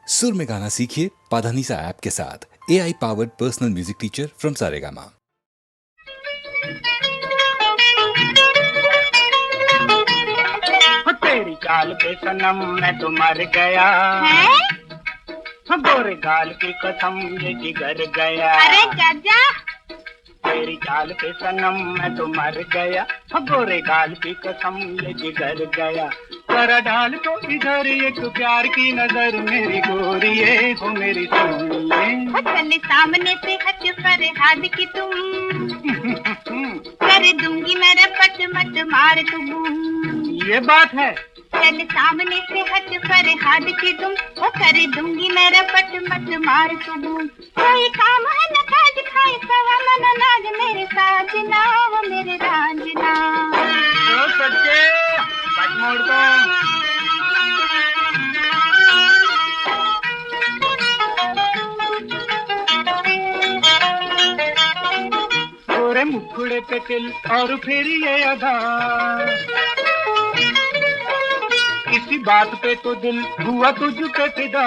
सुर में गाना सीखिए पाधानीसा ऐप के साथ। AI powered personal music teacher from Saregama. तेरी चाल पे सनम मैं तो मर गया है? गोरे गाल की कसम ये जिगर गया। अरे चाचा, तेरी चाल पे सनम मैं तो मर गया, गोरे गाल की कसम ये जिगर गया। जरा डाल तो इधर एक प्यार की नजर मेरी गोरिये हो मेरी सोनिए। चले सामने से हट फरियाद की तुम कर दूंगी मेरा पट मत मार तुम। ये बात है। चल सामने से हट फरियाद की तुम वो कर दूंगी मेरा पट मत मार तुम। कोई काम है न काज खाए सवा मन नाज मेरे साजना वो मेरे रांझना। ओ सच्चे पट मोड़ दो। गोरे मुखड़े पे तिल और फिर ये अदा, इसी बात पे तो दिल हुआ तुझ पे फिदा।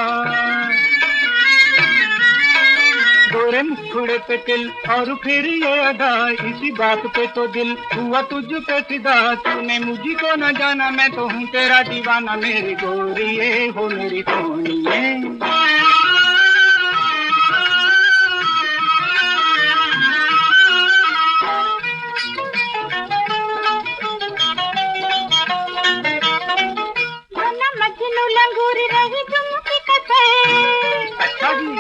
गोरे मुखड़े पे तिल और फिर ये अदा, इसी बात पे तो दिल हुआ तुझ पे फिदा। तूने मुझको न जाना मैं तो हूँ तेरा दीवाना मेरी गोरिये हो मेरी सोनिए। लंगूरी रही तुमकी कसर। अच्छा जी।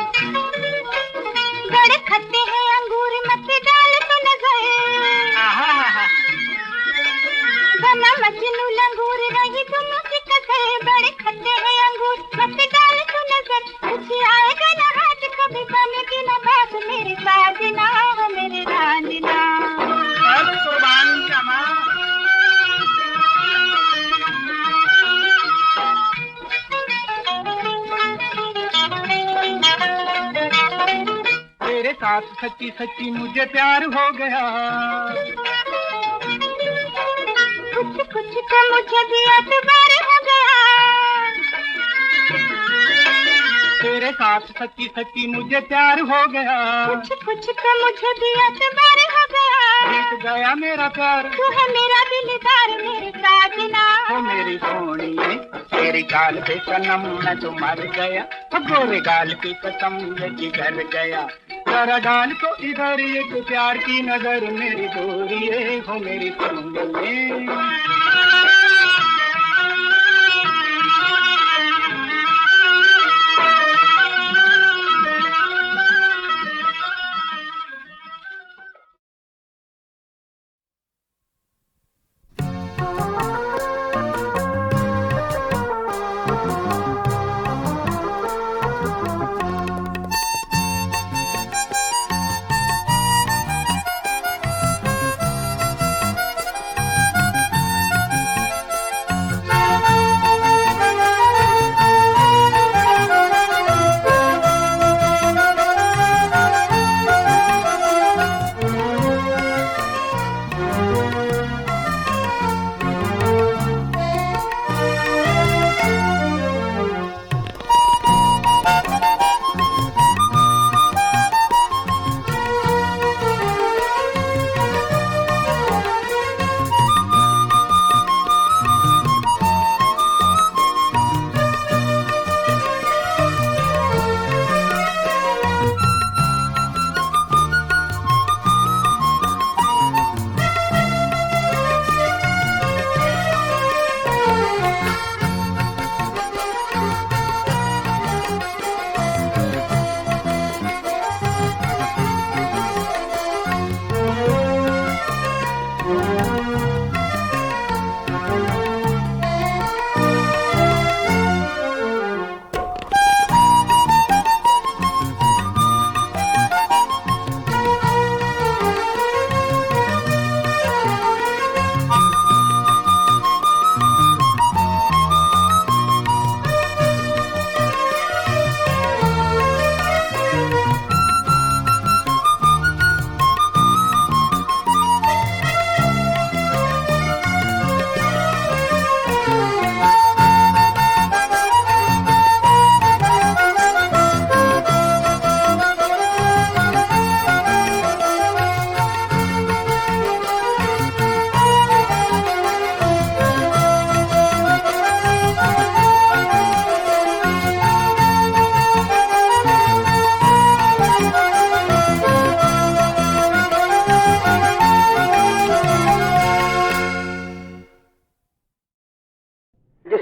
बड़े खट्टे हैं अंगूर मत डाल तो नजर। बना मजनू लंगूर रही तुमकी कसर। बड़े खट्टे हैं अंगूर मत डाल तो नजर। कुछ आएगा न हाथ कभी बनेगी न बात मेरे साजना हो मेरे रांझना। कुर्बानी जमा। तेरे साथ सच्ची सच्ची मुझे प्यार हो गया। कुछ कुछ तो मुझे भी एतबार हो गया। तेरे साथ सच्ची सच्ची मुझे प्यार हो गया। कुछ कुछ तो मुझे भी एतबार हो गया। जीत गया मेरा प्यार, तू है मेरा दिलदार मेरे साजना हो मेरी सोनिए। तेरी गाल पे सनम मैं तो मर गया, गोरे गाल की कसम ये जिगर गया। जरा डाल तो इधर एक प्यार की नजर मेरी गोरिये हो मेरी सोनिए।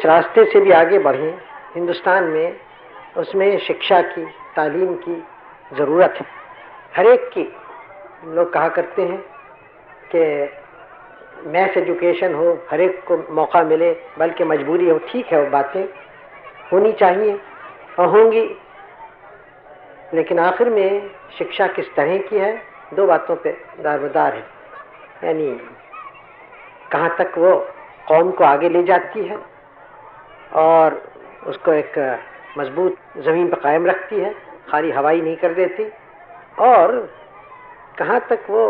रास्ते से भी आगे बढ़ें हिंदुस्तान में, उसमें शिक्षा की, तालीम की ज़रूरत है। हर एक की, लोग कहा करते हैं कि मैथ एजुकेशन हो, हर एक को मौका मिले, बल्कि मजबूरी हो। ठीक है, वो बातें होनी चाहिए और होंगी, लेकिन आखिर में शिक्षा किस तरह की है, दो बातों पे दारोमदार है। यानी कहाँ तक वो कौम को आगे ले जाती है और उसको एक मजबूत ज़मीन पर कायम रखती है, खाली हवाई नहीं कर देती, और कहाँ तक वो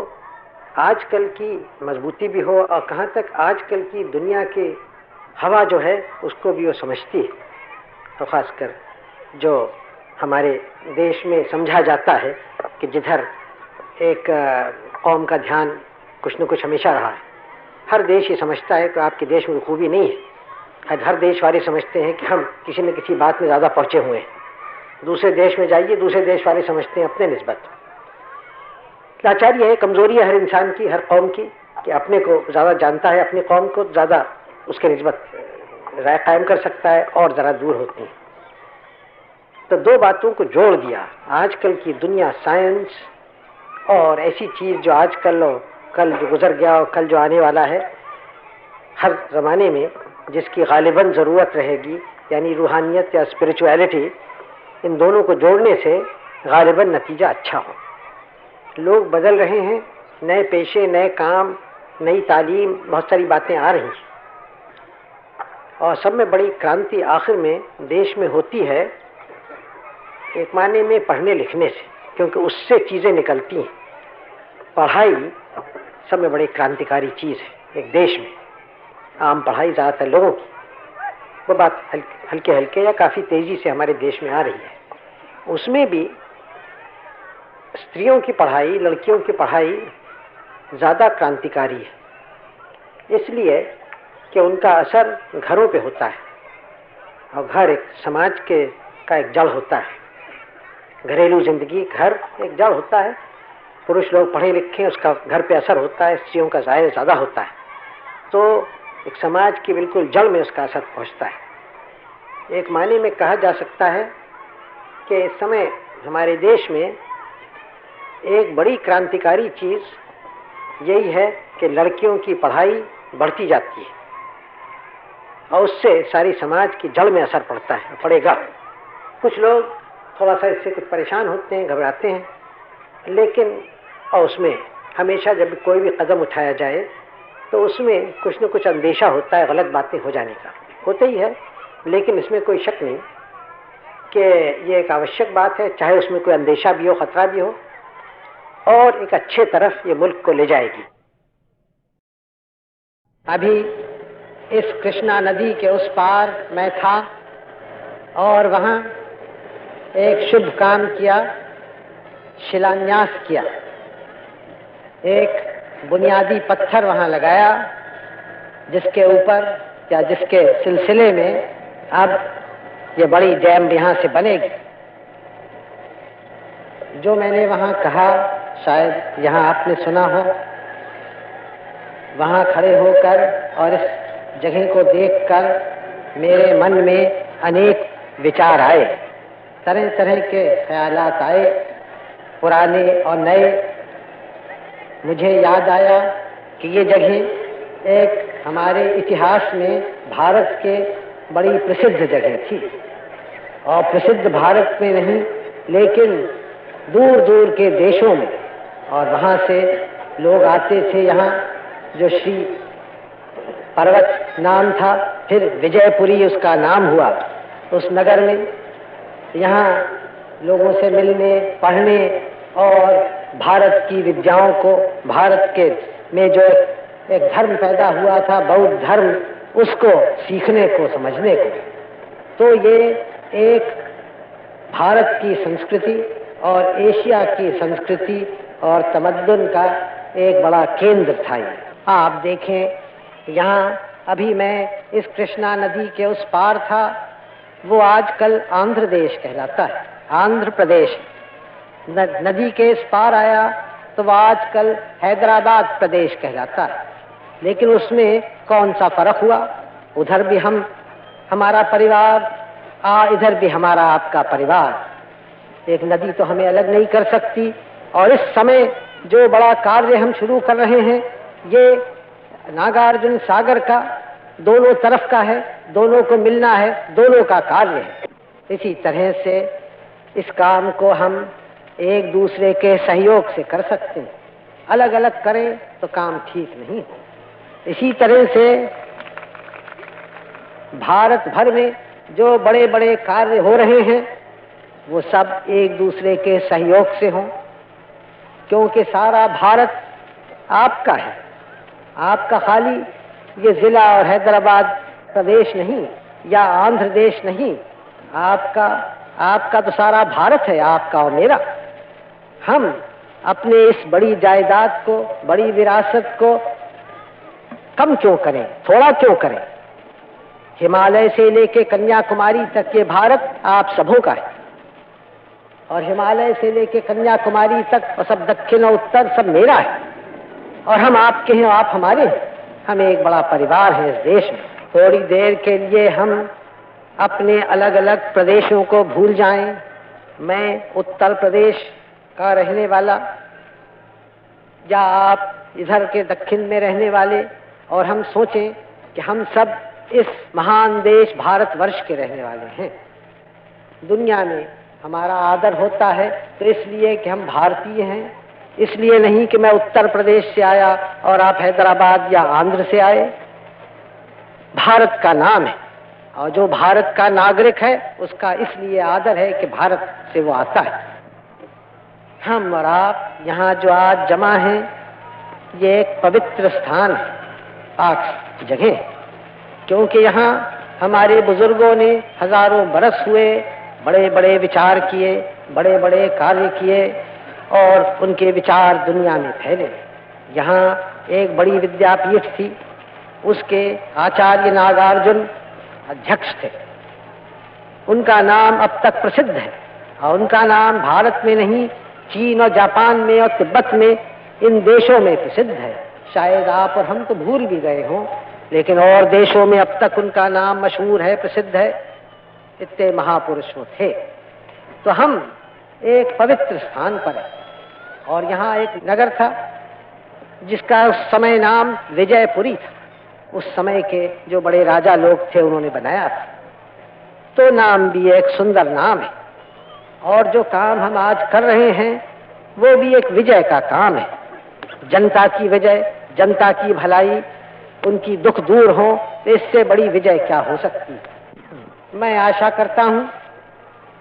आजकल की मजबूती भी हो और कहाँ तक आजकल की दुनिया की हवा जो है उसको भी वो समझती है। तो ख़ासकर जो हमारे देश में समझा जाता है कि जिधर एक कौम का ध्यान कुछ न कुछ हमेशा रहा है। हर देश ये समझता है कि आपके देश में खूबी नहीं है। हर देश वाले समझते हैं कि हम किसी न किसी बात में ज़्यादा पहुँचे हुए हैं। दूसरे देश में जाइए, दूसरे देश वाले समझते हैं अपने निस्बत। लाचारी है, कमज़ोरी है हर इंसान की, हर कौम की, कि अपने को ज़्यादा जानता है, अपनी कौम को ज़्यादा उसके निस्बत राय कायम कर सकता है और ज़रा दूर होती है। तो दो बातों को जोड़ दिया, आजकल की दुनिया, साइंस और ऐसी चीज़ जो आजकल और कल जो गुजर गया और कल जो आने वाला है, हर ज़माने में जिसकी गालिबन ज़रूरत रहेगी, यानी रूहानियत या स्पिरिचुअलिटी, इन दोनों को जोड़ने से गालिबन नतीजा अच्छा हो। लोग बदल रहे हैं, नए पेशे, नए काम, नई तालीम, बहुत सारी बातें आ रही हैं और सब में बड़ी क्रांति आखिर में देश में होती है एक मायने में पढ़ने लिखने से, क्योंकि उससे चीज़ें निकलती हैं। पढ़ाई सब में बड़ी क्रांतिकारी चीज़ है एक देश में। आम पढ़ाई ज़्यादातर लोगों की, वो बात हल्के हल्के या काफ़ी तेज़ी से हमारे देश में आ रही है। उसमें भी स्त्रियों की पढ़ाई, लड़कियों की पढ़ाई ज़्यादा क्रांतिकारी है, इसलिए कि उनका असर घरों पे होता है और घर एक समाज के का एक जड़ होता है। घरेलू जिंदगी, घर एक जड़ होता है। पुरुष लोग पढ़े लिखे, उसका घर पे असर होता है, स्त्रियों का ज़ाहिर ज़्यादा होता है, तो एक समाज की बिल्कुल जड़ में उसका असर पहुंचता है। एक मायने में कहा जा सकता है कि इस समय हमारे देश में एक बड़ी क्रांतिकारी चीज़ यही है कि लड़कियों की पढ़ाई बढ़ती जाती है और उससे सारी समाज की जड़ में असर पड़ता है, पड़ेगा। कुछ लोग थोड़ा सा इससे कुछ परेशान होते हैं, घबराते हैं, लेकिन और उसमें हमेशा जब कोई भी कदम उठाया जाए तो उसमें कुछ न कुछ अंदेशा होता है गलत बातें हो जाने का, होते ही है। लेकिन इसमें कोई शक नहीं कि ये एक आवश्यक बात है, चाहे उसमें कोई अंदेशा भी हो, खतरा भी हो, और एक अच्छे तरफ ये मुल्क को ले जाएगी। अभी इस कृष्णा नदी के उस पार मैं था और वहाँ एक शुभ काम किया, शिलान्यास किया। एक बुनियादी पत्थर वहाँ लगाया जिसके ऊपर या जिसके सिलसिले में अब ये बड़ी डैम यहाँ से बनेगी। जो मैंने वहाँ कहा, शायद यहाँ आपने सुना हो। वहाँ खड़े होकर और इस जगह को देखकर मेरे मन में अनेक विचार आए, तरह तरह के ख्यालात आए, पुराने और नए। मुझे याद आया कि ये जगह एक हमारे इतिहास में भारत के बड़ी प्रसिद्ध जगह थी, और प्रसिद्ध भारत में नहीं लेकिन दूर दूर के देशों में, और वहाँ से लोग आते थे यहाँ। जो श्री पर्वत नाम था, फिर विजयपुरी उसका नाम हुआ उस नगर में। यहाँ लोगों से मिलने, पढ़ने और भारत की विद्याओं को, भारत के में जो एक धर्म पैदा हुआ था, बौद्ध धर्म, उसको सीखने को, समझने को। तो ये एक भारत की संस्कृति और एशिया की संस्कृति और तमद्दुन का एक बड़ा केंद्र था ये। आप देखें, यहाँ अभी मैं इस कृष्णा नदी के उस पार था, वो आजकल आंध्र देश कहलाता है, आंध्र प्रदेश। नदी के इस पार आया तो वह आजकल हैदराबाद प्रदेश कहलाता है। लेकिन उसमें कौन सा फर्क हुआ? उधर भी हम हमारा परिवार, इधर भी हमारा आपका परिवार। एक नदी तो हमें अलग नहीं कर सकती। और इस समय जो बड़ा कार्य हम शुरू कर रहे हैं, ये नागार्जुन सागर का दोनों तरफ का है, दोनों को मिलना है, दोनों का कार्य है। इसी तरह से इस काम को हम एक दूसरे के सहयोग से कर सकते हैं। अलग अलग करें तो काम ठीक नहीं हो। इसी तरह से भारत भर में जो बड़े बड़े कार्य हो रहे हैं, वो सब एक दूसरे के सहयोग से हों, क्योंकि सारा भारत आपका है। आपका खाली ये जिला और हैदराबाद प्रदेश नहीं या आंध्र देश नहीं, आपका तो सारा भारत है, आपका और मेरा। हम अपने इस बड़ी जायदाद को, बड़ी विरासत को कम क्यों करें, थोड़ा क्यों करें। हिमालय से लेके कन्याकुमारी तक ये भारत आप सबों का है, और हिमालय से लेके कन्याकुमारी तक और सब दक्षिण और उत्तर सब मेरा है, और हम आपके हैं, आप हमारे हैं। हम एक बड़ा परिवार है इस देश में। थोड़ी देर के लिए हम अपने अलग अलग प्रदेशों को भूल जाएं। मैं उत्तर प्रदेश का रहने वाला, या आप इधर के दक्षिण में रहने वाले, और हम सोचें कि हम सब इस महान देश भारतवर्ष के रहने वाले हैं। दुनिया में हमारा आदर होता है तो इसलिए कि हम भारतीय हैं, इसलिए नहीं कि मैं उत्तर प्रदेश से आया और आप हैदराबाद या आंध्र से आए। भारत का नाम है, और जो भारत का नागरिक है उसका इसलिए आदर है कि भारत से वो आता है। हम और आप यहाँ जो आज जमा हैं, ये एक पवित्र स्थान है, पाक जगह, क्योंकि यहाँ हमारे बुजुर्गों ने हजारों बरस हुए बड़े बड़े विचार किए, बड़े बड़े कार्य किए, और उनके विचार दुनिया में फैले। यहाँ एक बड़ी विद्यापीठ थी, उसके आचार्य नागार्जुन अध्यक्ष थे। उनका नाम अब तक प्रसिद्ध है, और उनका नाम भारत में नहीं, चीन और जापान में और तिब्बत में, इन देशों में प्रसिद्ध है। शायद आप और हम तो भूल भी गए हों, लेकिन और देशों में अब तक उनका नाम मशहूर है, प्रसिद्ध है। इतने महापुरुष वो थे। तो हम एक पवित्र स्थान पर है, और यहाँ एक नगर था जिसका उस समय नाम विजयपुरी था। उस समय के जो बड़े राजा लोग थे उन्होंने बनाया था। तो नाम भी एक सुंदर नाम है, और जो काम हम आज कर रहे हैं वो भी एक विजय का काम है। जनता की विजय, जनता की भलाई, उनकी दुख दूर हो, तो इससे बड़ी विजय क्या हो सकती है। मैं आशा करता हूं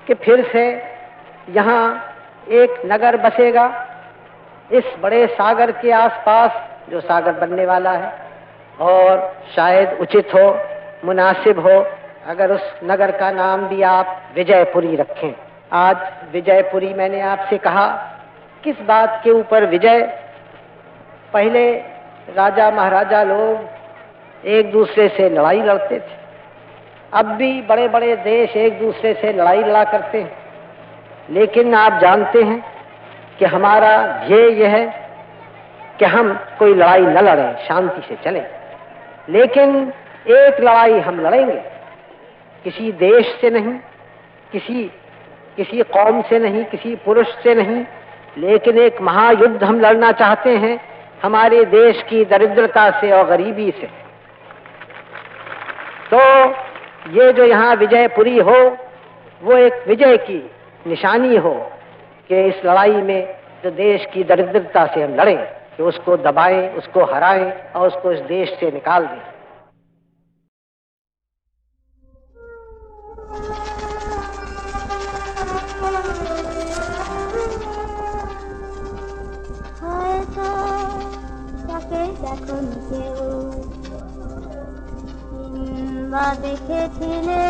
कि फिर से यहाँ एक नगर बसेगा इस बड़े सागर के आसपास, जो सागर बनने वाला है, और शायद उचित हो, मुनासिब हो अगर उस नगर का नाम भी आप विजयपुरी रखें। आज विजयपुरी, मैंने आपसे कहा किस बात के ऊपर विजय। पहले राजा महाराजा लोग एक दूसरे से लड़ाई लड़ते थे, अब भी बड़े बड़े देश एक दूसरे से लड़ाई लड़ा करते हैं, लेकिन आप जानते हैं कि हमारा ध्येय यह है कि हम कोई लड़ाई न लड़ें, शांति से चलें। लेकिन एक लड़ाई हम लड़ेंगे, किसी देश से नहीं, किसी कौम से नहीं, किसी पुरुष से नहीं, लेकिन एक महायुद्ध हम लड़ना चाहते हैं हमारे देश की दरिद्रता से और गरीबी से। तो ये जो यहाँ विजयपुरी हो, वो एक विजय की निशानी हो कि इस लड़ाई में जो देश की दरिद्रता से हम लड़ें, कि उसको दबाएं, उसको हराएं और उसको इस देश से निकाल दें। দেখেছিলে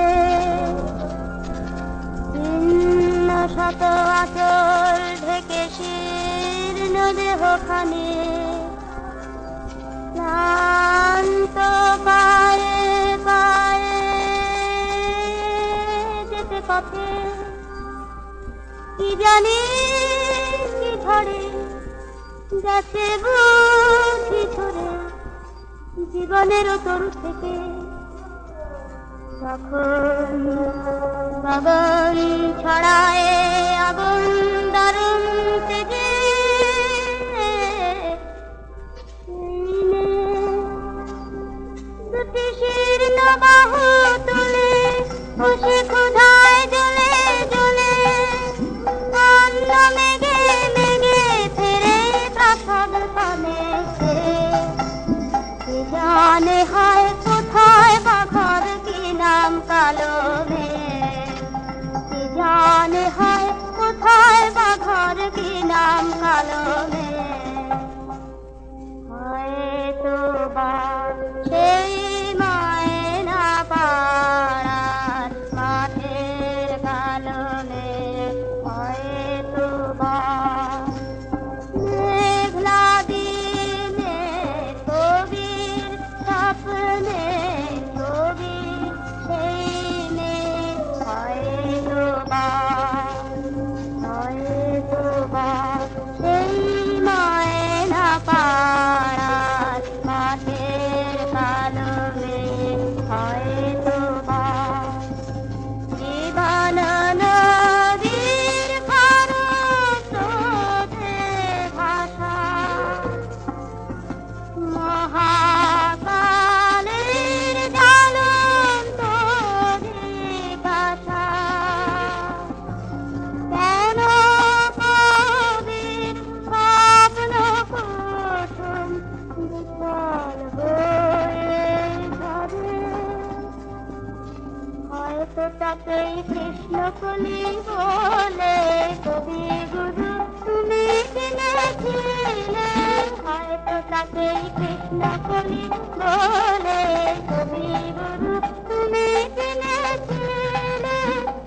শত আচল ঢেকে শীর্ণ দেহখানে ক্লান্ত পায়ে পায়ে যেতে পথে কি জানি কি ঝড়ে গেছে বুঝি ঝরে জীবনের তরু থেকে যখন গগন ছড়ায় আগুন দারুণ তেজে, দুটি শীর্ণ বাহু তুলে বসে ক্ষুধায় জ্বলে জ্বলে, অন্ন মেঘে মেঘে ফেরে প্রাসাদ পানে সে। কে জানে হয় কোথায় বাঘর কি নাম কালো মেঘ, কে জানে হয় কোথায় বাঘর কি নাম কালো মেঘ। হয়তো বা সেই ময়না পাড়ার মাঠের কালো মেঘ, হয়তো বা মেঘলা দিনে কবির স্বপ্নে ছবি সেই মেঘ, হয়তো বা সেই ময়না পাড়ার মাঠের কালো মেঘ, হয়তো বা জীবন নদীর খরস্রোতে ভাসা মহাকালের জ্বলন্ত জিজ্ঞাসা। কেন কবির স্বপ্ন কুসুম বিকল হয়ে ঝরে, হয়তো তাকেই কৃষ্ণকলি বলে কবি গুরু তুমি চিনেছিলে, হয়তো তাকেই কৃষ্ণকলি বলে কবি গুরু তুমি চিনেছিলে।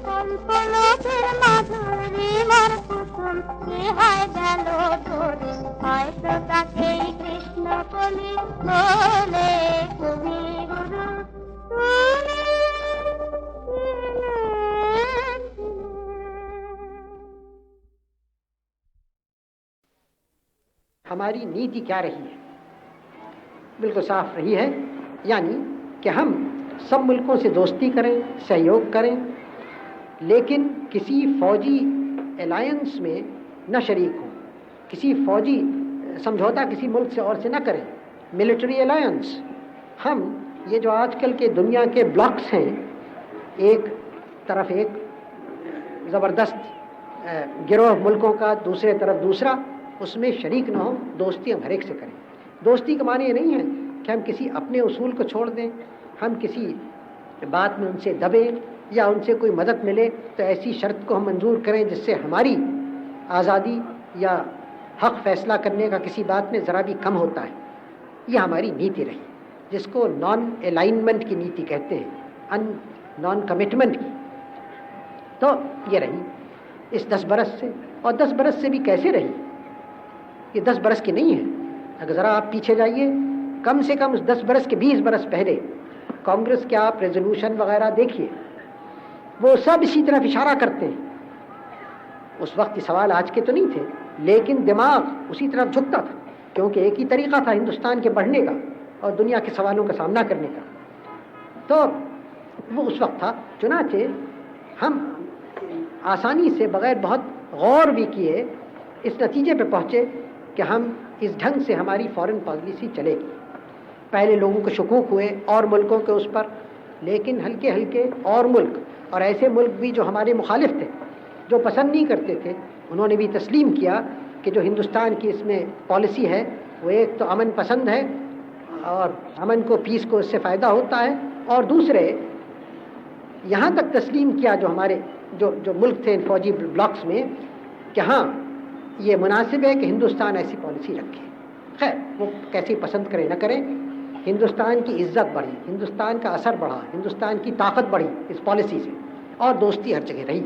কল্পলোকের মাধুরীমার কুসুম কি হয় গেল ধরে, হয়তো তাকেই কৃষ্ণকলি বলে কবি গুরু তুমি हमारी नीति क्या रही है? बिल्कुल साफ रही है, यानी कि हम सब मुल्कों से दोस्ती करें, सहयोग करें, लेकिन किसी फौजी अलायंस में न शरीक हों, किसी फौजी समझौता किसी मुल्क से और से न करें, मिलिट्री अलायंस। हम ये जो आजकल के दुनिया के ब्लॉक्स हैं, एक तरफ एक ज़बरदस्त गिरोह मुल्कों का, दूसरे तरफ दूसरा, उसमें शरीक न हो, दोस्ती हम हर एक से करें। दोस्ती का माने ये नहीं है कि हम किसी अपने उसूल को छोड़ दें, हम किसी बात में उनसे दबें या उनसे कोई मदद मिले तो ऐसी शर्त को हम मंजूर करें जिससे हमारी आज़ादी या हक फैसला करने का किसी बात में ज़रा भी कम होता है। ये हमारी नीति रही, जिसको नॉन अलाइनमेंट की नीति कहते हैं, नॉन कमिटमेंट की। तो ये रही इस 10 बरस से, और 10 बरस से भी कैसे रही, ये 10 बरस की नहीं है। अगर ज़रा आप पीछे जाइए, कम से कम 10 बरस के 20 बरस पहले कांग्रेस के आप रेजोल्यूशन वगैरह देखिए, वो सब इसी तरफ इशारा करते हैं। उस वक्त ये सवाल आज के तो नहीं थे, लेकिन दिमाग उसी तरफ झुकता था, क्योंकि एक ही तरीका था हिंदुस्तान के बढ़ने का और दुनिया के सवालों का सामना करने का। तो वो उस वक्त था। चुनाचे हम आसानी से, बगैर बहुत गौर भी किए, इस नतीजे पे पहुँचे कि हम इस ढंग से हमारी फॉरेन पॉलिसी चलेगी। पहले लोगों को शकूक हुए और मुल्कों के उस पर, लेकिन हल्के हल्के और मुल्क, और ऐसे मुल्क भी जो हमारे मुखालिफ थे, जो पसंद नहीं करते थे, उन्होंने भी तस्लीम किया कि जो हिंदुस्तान की इसमें पॉलिसी है वो एक तो अमन पसंद है और अमन को, पीस को इससे फ़ायदा होता है, और दूसरे यहाँ तक तस्लीम किया जो हमारे जो मुल्क थे इन फौजी ब्लॉक्स में, कि हाँ ये मुनासिब है कि हिंदुस्तान ऐसी पॉलिसी रखे। खैर वो कैसे पसंद करें न करें, हिंदुस्तान की इज्जत बढ़ी, हिंदुस्तान का असर बढ़ा, हिंदुस्तान की ताकत बढ़ी इस पॉलिसी से, और दोस्ती हर जगह रही।